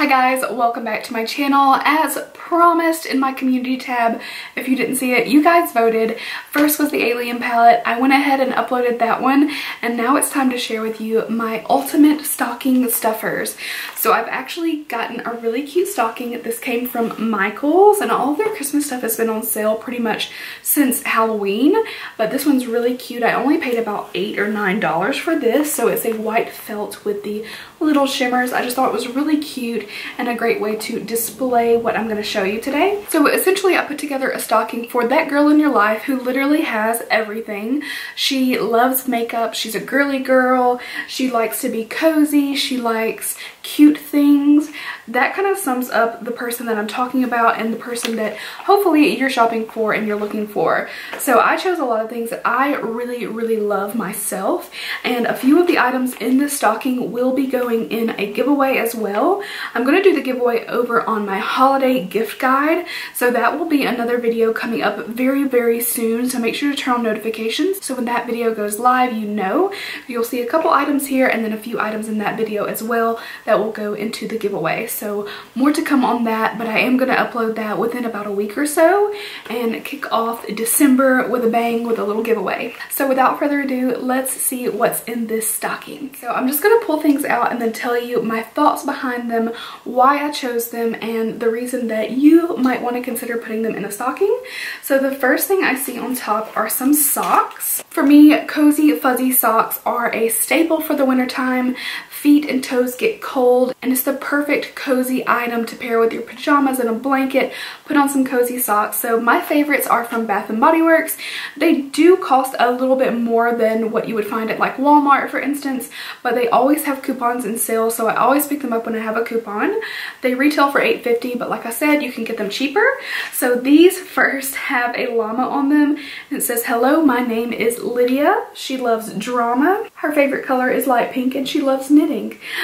Hi guys, welcome back to my channel. As promised in my community tab, if you didn't see it, you guys voted. First was the alien palette. I went ahead and uploaded that one, and now it's time to share with you my ultimate stocking stuffers. So I've actually gotten a really cute stocking. This came from Michael's, and all of their Christmas stuff has been on sale pretty much since Halloween, but this one's really cute. I only paid about $8 or $9 for this, so it's a white felt with the little shimmers. I just thought it was really cute and a great way to display what I'm going to show you today. So essentially I put together a stocking for that girl in your life who literally has everything. She loves makeup, she's a girly girl, she likes to be cozy, she likes cute things. That kind of sums up the person that I'm talking about and the person that hopefully you're shopping for and you're looking for. So I chose a lot of things that I really love myself, and a few of the items in this stocking will be going in a giveaway as well. I'm going to do the giveaway over on my holiday gift guide, so that will be another video coming up very soon, so make sure to turn on notifications so when that video goes live you know. You'll see a couple items here and then a few items in that video as well that will go into the giveaway. So more to come on that, but I am going to upload that within about a week or so and kick off December with a bang with a little giveaway. So without further ado, let's see what's in this stocking. So I'm just going to pull things out and then tell you my thoughts behind them, why I chose them, and the reason that you might want to consider putting them in a stocking. So the first thing I see on top are some socks. For me, cozy fuzzy socks are a staple for the winter time. Feet and toes get cold, and it's the perfect cozy item to pair with your pajamas and a blanket. Put on some cozy socks. So my favorites are from Bath & Body Works. They do cost a little bit more than what you would find at like Walmart, for instance, but they always have coupons in sale, so I always pick them up when I have a coupon. They retail for $8.50, but like I said, you can get them cheaper. So these first have a llama on them, and it says, "Hello, my name is Lydia. She loves drama. Her favorite color is light pink, and she loves knitting."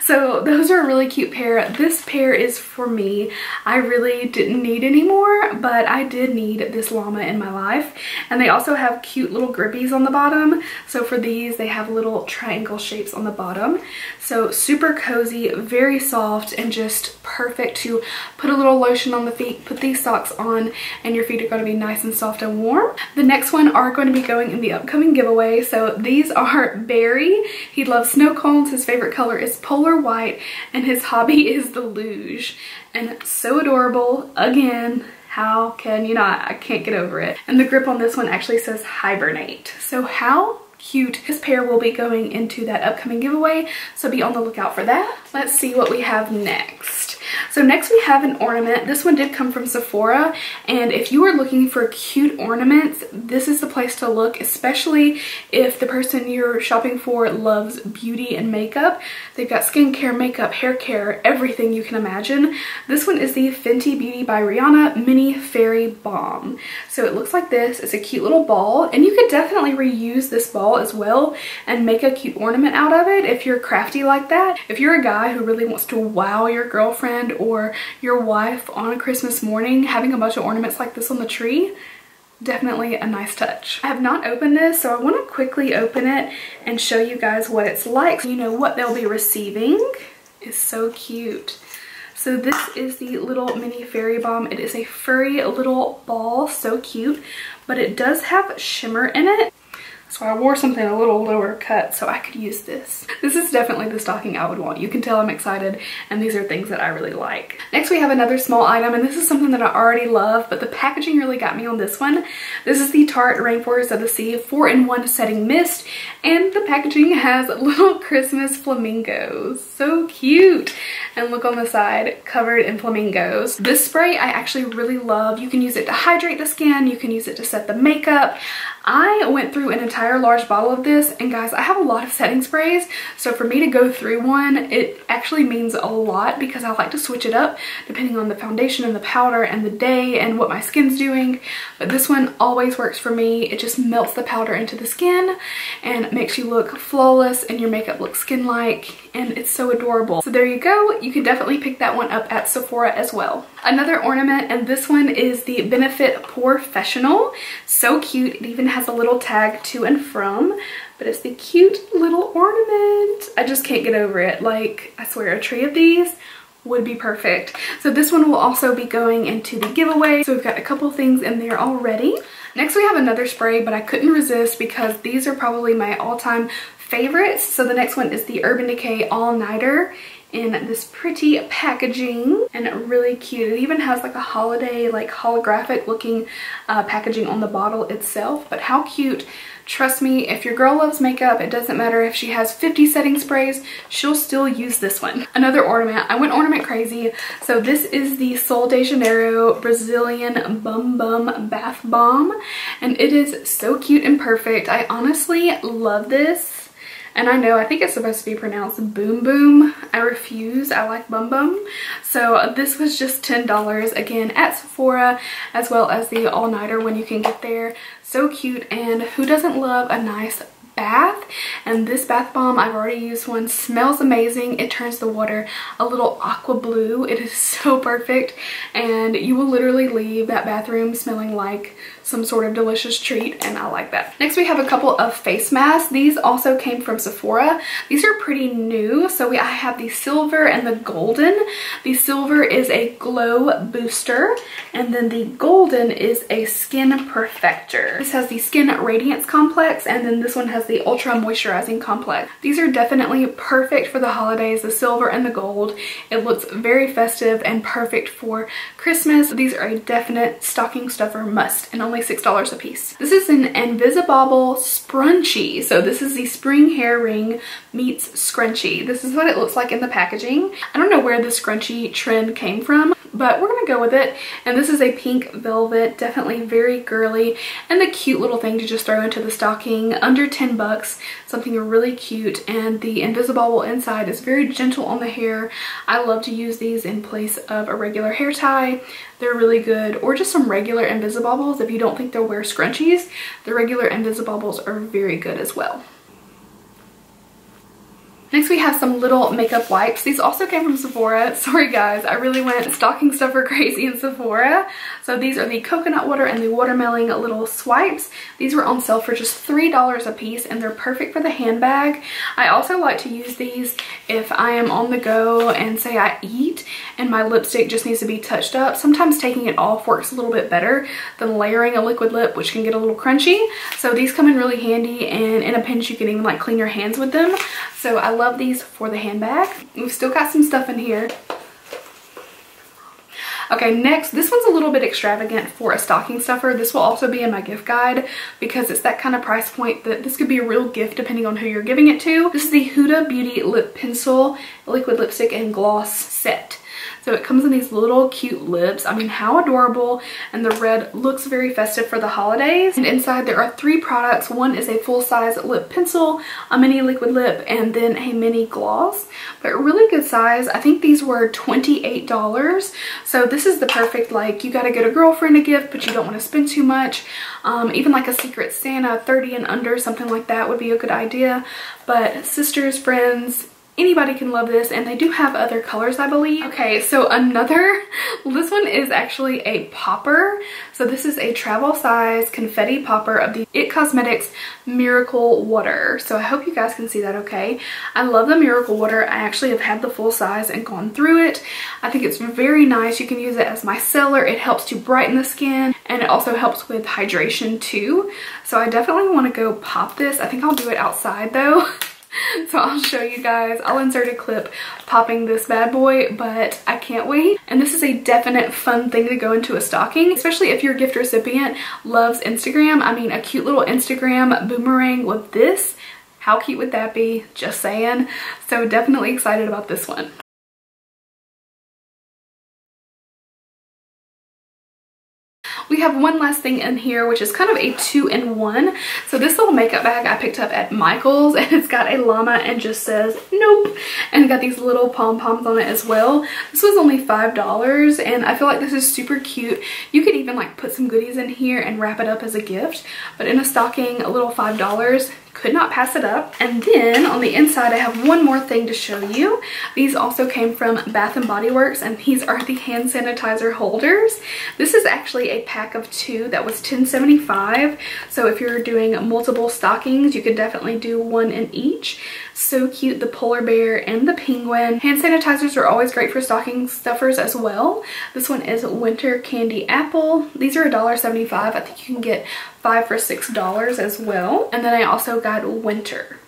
So those are a really cute pair. This pair is for me. I really didn't need any more, but I did need this llama in my life. And they also have cute little grippies on the bottom. So for these, they have little triangle shapes on the bottom. So super cozy, very soft, and just perfect to put a little lotion on the feet, put these socks on, and your feet are going to be nice and soft and warm. The next one are going to be going in the upcoming giveaway. So these are Barry. He loves snow cones. His favorite color is polar white, and his hobby is the luge. And it's so adorable. Again, how can you not? I can't get over it. And the grip on this one actually says hibernate. So how cute. This pair will be going into that upcoming giveaway, so be on the lookout for that. Let's see what we have next. So next we have an ornament. This one did come from Sephora, and if you are looking for cute ornaments, this is the place to look, especially if the person you're shopping for loves beauty and makeup. They've got skincare, makeup, hair care, everything you can imagine. This one is the Fenty Beauty by Rihanna Mini Fairy Balm. So it looks like this. It's a cute little ball, and you could definitely reuse this ball as well and make a cute ornament out of it if you're crafty like that. If you're a guy who really wants to wow your girlfriend or your wife on a Christmas morning, having a bunch of ornaments like this on the tree, definitely a nice touch. I have not opened this, so I want to quickly open it and show you guys what it's like so you know what they'll be receiving. It's so cute. So this is the little mini fairy balm. It is a furry little ball, so cute, but it does have shimmer in it. So I wore something a little lower cut so I could use this. This is definitely the stocking I would want. You can tell I'm excited, and these are things that I really like. Next we have another small item, and this is something that I already love, but the packaging really got me on this one. This is the Tarte Rainforest of the Sea 4-in-1 Setting Mist, and the packaging has little Christmas flamingos. So cute! And look on the side, covered in flamingos. This spray I actually really love. You can use it to hydrate the skin, you can use it to set the makeup. I went through an entire large bottle of this, and guys, I have a lot of setting sprays, so for me to go through one, it actually means a lot because I like to switch it up depending on the foundation and the powder and the day and what my skin's doing. But this one always works for me. It just melts the powder into the skin and makes you look flawless and your makeup looks skin-like, and it's so adorable. So there you go. You can definitely pick that one up at Sephora as well. Another ornament, and this one is the Benefit Professional. So cute. It even has a little tag to and from, but it's the cute little ornament. I just can't get over it. Like, I swear, a tree of these would be perfect. So this one will also be going into the giveaway. So we've got a couple things in there already. Next we have another spray, but I couldn't resist because these are probably my all-time favorites. So the next one is the Urban Decay All Nighter in this pretty packaging, and really cute. It even has like a holiday, like holographic looking packaging on the bottle itself. But how cute. Trust me, if your girl loves makeup, it doesn't matter if she has 50 setting sprays, she'll still use this one. Another ornament. I went ornament crazy. So this is the Sol de Janeiro Brazilian Bum Bum Bath Bomb, and it is so cute and perfect. I honestly love this. And I think it's supposed to be pronounced Boom Boom. I refuse. I like Bum Bum. So this was just $10 again at Sephora, as well as the All Nighter when you can get there. So cute, and who doesn't love a nice bath? And this bath bomb, I've already used one, smells amazing. It turns the water a little aqua blue. It is so perfect, and you will literally leave that bathroom smelling like some sort of delicious treat, and I like that. Next we have a couple of face masks. These also came from Sephora. These are pretty new. So I have the silver and the golden. The silver is a glow booster, and then the golden is a skin perfector. This has the skin radiance complex, and then this one has the ultra moisturizing complex. These are definitely perfect for the holidays, the silver and the gold. It looks very festive and perfect for Christmas. These are a definite stocking stuffer must, and only $6 a piece. This is an Invisibobble scrunchie. So this is the spring hair ring meets scrunchie. This is what it looks like in the packaging. I don't know where the scrunchie trend came from, but we're gonna go with it. And this is a pink velvet, definitely very girly, and a cute little thing to just throw into the stocking. Under 10 bucks, something really cute. And the Invisibobble inside is very gentle on the hair. I love to use these in place of a regular hair tie. They're really good, or just some regular Invisibobbles. If you don't think they'll wear scrunchies, the regular Invisibobbles are very good as well. Next we have some little makeup wipes. These also came from Sephora. Sorry guys, I really went stocking stuffer crazy in Sephora. So these are the coconut water and the watermelon little swipes. These were on sale for just $3 a piece, and they're perfect for the handbag. I also like to use these if I am on the go and say I eat and my lipstick just needs to be touched up. Sometimes taking it off works a little bit better than layering a liquid lip, which can get a little crunchy. So these come in really handy, and in a pinch you can even like clean your hands with them. So I love these for the handbag. We've still got some stuff in here. Okay, next, this one's a little bit extravagant for a stocking stuffer. This will also be in my gift guide because it's that kind of price point that this could be a real gift depending on who you're giving it to. This is the Huda Beauty Lip Pencil Liquid Lipstick and Gloss Set. So it comes in these little cute lips. I mean, how adorable. And the red looks very festive for the holidays. And inside there are 3 products. One is a full-size lip pencil, a mini liquid lip, and then a mini gloss. But really good size. I think these were $28. So this is the perfect, like, you gotta get a girlfriend a gift, but you don't want to spend too much. Even like a Secret Santa, 30 and under, something like that would be a good idea. But sisters, friends, anybody can love this, and they do have other colors, I believe. Okay, so this one is actually a popper. So this is a travel size confetti popper of the IT Cosmetics Miracle Water. So I hope you guys can see that okay. I love the Miracle Water. I actually have had the full size and gone through it. I think it's very nice. You can use it as micellar. It helps to brighten the skin, and it also helps with hydration too. So I definitely want to go pop this. I think I'll do it outside though. So I'll show you guys. I'll insert a clip popping this bad boy, but I can't wait. And this is a definite fun thing to go into a stocking, especially if your gift recipient loves Instagram. I mean, a cute little Instagram boomerang with this. How cute would that be? Just saying. So definitely excited about this one. We have one last thing in here, which is kind of a 2-in-1. So this little makeup bag I picked up at Michael's, and it's got a llama and just says nope, and got these little pom-poms on it as well. This was only $5, and I feel like this is super cute. You could even like put some goodies in here and wrap it up as a gift, but in a stocking, a little $5 Could not pass it up. And then on the inside, I have one more thing to show you. These also came from Bath & Body Works, and these are the hand sanitizer holders. This is actually a pack of 2 that was $10.75. So if you're doing multiple stockings, you could definitely do 1 in each. So cute, the polar bear and the penguin. Hand sanitizers are always great for stocking stuffers as well. This one is Winter Candy Apple. These are $1.75. I think you can get 5 for $6 as well. And then I also got winter.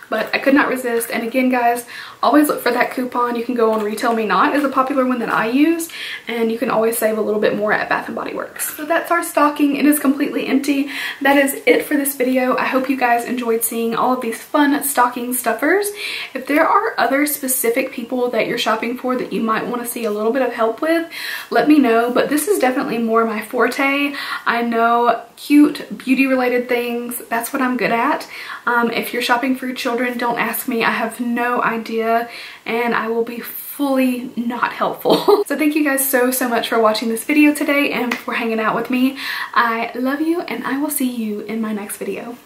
But I could not resist. And again, guys, always look for that coupon. You can go on Retail Me Not is a popular one that I use, and you can always save a little bit more at Bath & Body Works. So that's our stocking. It is completely empty. That is it for this video. I hope you guys enjoyed seeing all of these fun stocking stuffers. If there are other specific people that you're shopping for that you might want to see a little bit of help with, let me know. But this is definitely more my forte. I know cute beauty related things, that's what I'm good at. If you're shopping for children, don't ask me. I have no idea and I will be fully not helpful. So thank you guys so much for watching this video today and for hanging out with me. I love you and I will see you in my next video.